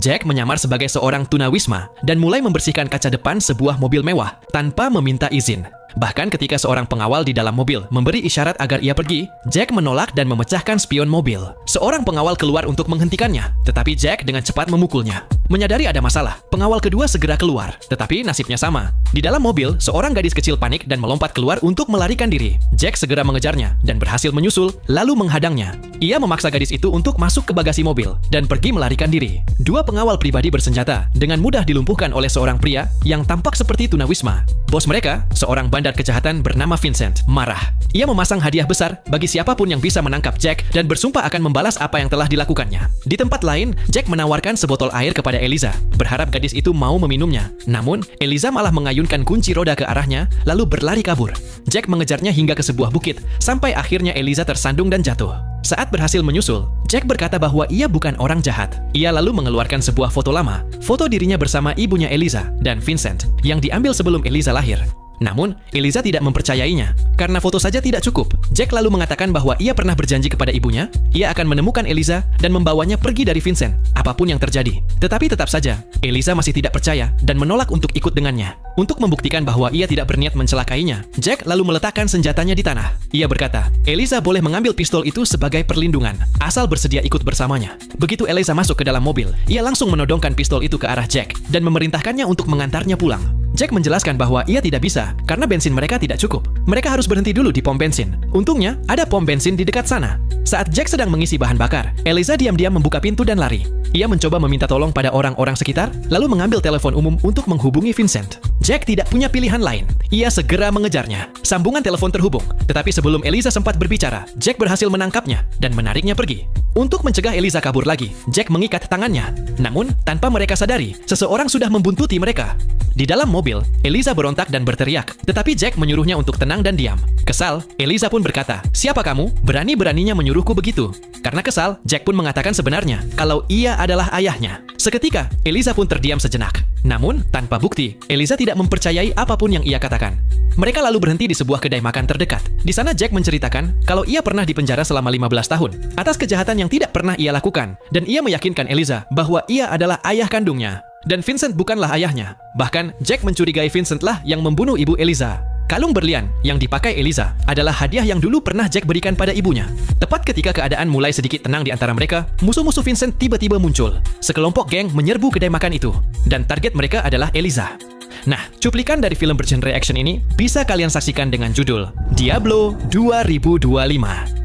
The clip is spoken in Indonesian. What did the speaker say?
Jack menyamar sebagai seorang tunawisma dan mulai membersihkan kaca depan sebuah mobil mewah tanpa meminta izin. Bahkan ketika seorang pengawal di dalam mobil memberi isyarat agar ia pergi, Jack menolak dan memecahkan spion mobil. Seorang pengawal keluar untuk menghentikannya, tetapi Jack dengan cepat memukulnya. Menyadari ada masalah, pengawal kedua segera keluar, tetapi nasibnya sama. Di dalam mobil, seorang gadis kecil panik dan melompat keluar untuk melarikan diri. Jack segera mengejarnya dan berhasil menyusul, lalu menghadangnya. Ia memaksa gadis itu untuk masuk ke bagasi mobil dan pergi melarikan diri. Dua pengawal pribadi bersenjata dengan mudah dilumpuhkan oleh seorang pria yang tampak seperti tunawisma. Bos mereka, seorang bandar kejahatan bernama Vincent, marah. Ia memasang hadiah besar bagi siapapun yang bisa menangkap Jack dan bersumpah akan membalas apa yang telah dilakukannya. Di tempat lain, Jack menawarkan sebotol air kepada Eliza, berharap gadis itu mau meminumnya. Namun, Eliza malah mengayunkan kunci roda ke arahnya, lalu berlari kabur. Jack mengejarnya hingga ke sebuah bukit, sampai akhirnya Eliza tersandung dan jatuh. Saat berhasil menyusul, Jack berkata bahwa ia bukan orang jahat. Ia lalu mengeluarkan sebuah foto lama, foto dirinya bersama ibunya Eliza dan Vincent, yang diambil sebelum Eliza lahir. Namun, Eliza tidak mempercayainya. Karena foto saja tidak cukup, Jack lalu mengatakan bahwa ia pernah berjanji kepada ibunya, ia akan menemukan Eliza dan membawanya pergi dari Vincent, apapun yang terjadi. Tetapi tetap saja, Eliza masih tidak percaya dan menolak untuk ikut dengannya. Untuk membuktikan bahwa ia tidak berniat mencelakainya, Jack lalu meletakkan senjatanya di tanah. Ia berkata, Eliza boleh mengambil pistol itu sebagai perlindungan, asal bersedia ikut bersamanya. Begitu Eliza masuk ke dalam mobil, ia langsung menodongkan pistol itu ke arah Jack dan memerintahkannya untuk mengantarnya pulang. Jack menjelaskan bahwa ia tidak bisa karena bensin mereka tidak cukup. Mereka harus berhenti dulu di pom bensin. Untungnya, ada pom bensin di dekat sana. Saat Jack sedang mengisi bahan bakar, Eliza diam-diam membuka pintu dan lari. Ia mencoba meminta tolong pada orang-orang sekitar, lalu mengambil telepon umum untuk menghubungi Vincent. Jack tidak punya pilihan lain. Ia segera mengejarnya. Sambungan telepon terhubung, tetapi sebelum Eliza sempat berbicara, Jack berhasil menangkapnya dan menariknya pergi. Untuk mencegah Eliza kabur lagi, Jack mengikat tangannya. Namun, tanpa mereka sadari, seseorang sudah membuntuti mereka. Di dalam mobil, Eliza berontak dan berteriak, tetapi Jack menyuruhnya untuk tenang dan diam. Kesal, Eliza pun berkata, "Siapa kamu? Berani-beraninya menyuruhku begitu?" Karena kesal, Jack pun mengatakan sebenarnya kalau ia adalah ayahnya. Seketika, Eliza pun terdiam sejenak. Namun, tanpa bukti, Eliza tidak mempercayai apapun yang ia katakan. Mereka lalu berhenti di sebuah kedai makan terdekat. Di sana Jack menceritakan kalau ia pernah dipenjara selama 15 tahun atas kejahatan yang tidak pernah ia lakukan, dan ia meyakinkan Eliza bahwa ia adalah ayah kandungnya. Dan Vincent bukanlah ayahnya. Bahkan, Jack mencurigai Vincent lah yang membunuh ibu Eliza. Kalung berlian yang dipakai Eliza adalah hadiah yang dulu pernah Jack berikan pada ibunya. Tepat ketika keadaan mulai sedikit tenang di antara mereka, musuh-musuh Vincent tiba-tiba muncul. Sekelompok geng menyerbu kedai makan itu, dan target mereka adalah Eliza. Nah, cuplikan dari film bergenre action ini bisa kalian saksikan dengan judul Diablo 2025.